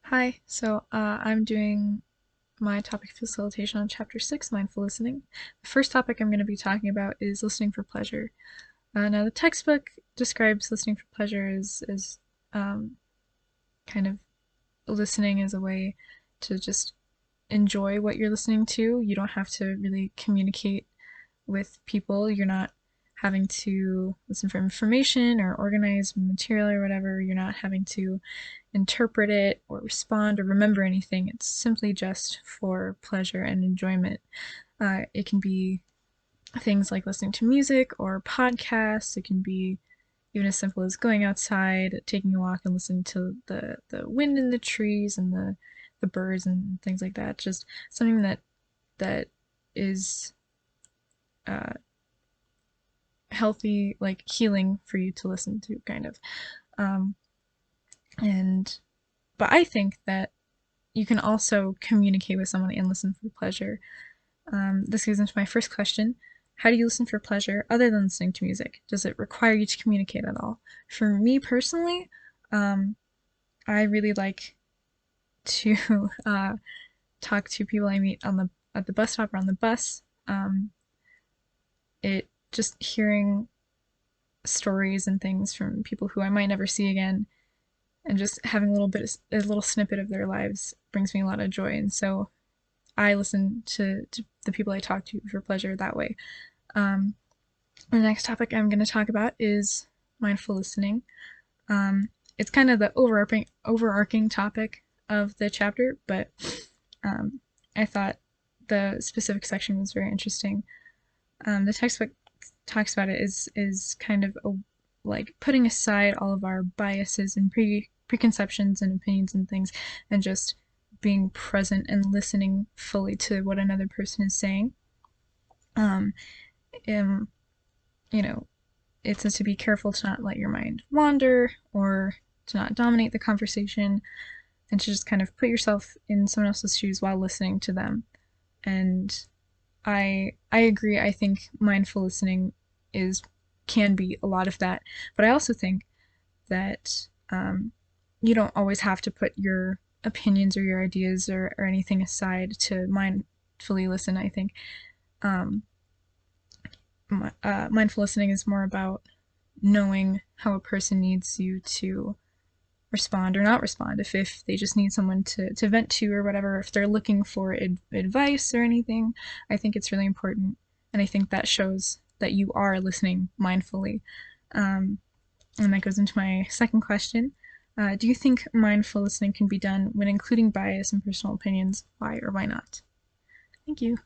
Hi, I'm doing my topic facilitation on Chapter 6, Mindful Listening. The first topic I'm going to be talking about is listening for pleasure. Now, the textbook describes listening for pleasure as um, kind of listening as a way to just enjoy what you're listening to. You don't have to really communicate with people. You're not having to listen for information or organize material or whatever. You're not having to interpret it or respond or remember anything. It's simply just for pleasure and enjoyment. It can be things like listening to music or podcasts. It can be even as simple as going outside, taking a walk, and listening to the wind in the trees and the birds and things like that. Just something that is uh, healthy, like healing for you to listen to, kind of. Um, and but I think that you can also communicate with someone and listen for pleasure. This goes into my first question. How do you listen for pleasure other than listening to music? Does it require you to communicate at all? For me personally, um, I really like to talk to people I meet on the at the bus stop or on the bus. It just hearing stories and things from people who I might never see again, and just having a little snippet of their lives brings me a lot of joy. And so I listen to the people I talk to for pleasure that way. Um, the next topic I'm going to talk about is mindful listening. It's kind of the overarching topic of the chapter, but um, I thought the specific section was very interesting. The textbook talks about it is kind of like putting aside all of our biases and preconceptions and opinions and things, and just being present and listening fully to what another person is saying. Um, um you know, it says to be careful to not let your mind wander or to not dominate the conversation, and to just kind of put yourself in someone else's shoes while listening to them. And I agree. I think mindful listening is can be a lot of that, but I also think that you don't always have to put your opinions or your ideas or anything aside to mindfully listen. I think um, mindful listening is more about knowing how a person needs you to respond or not respond. If they just need someone to vent to or whatever, if they're looking for advice or anything, I think it's really important. And I think that shows that you are listening mindfully. Um, and that goes into my second question. Do you think mindful listening can be done when including bias and personal opinions? Why or why not? Thank you.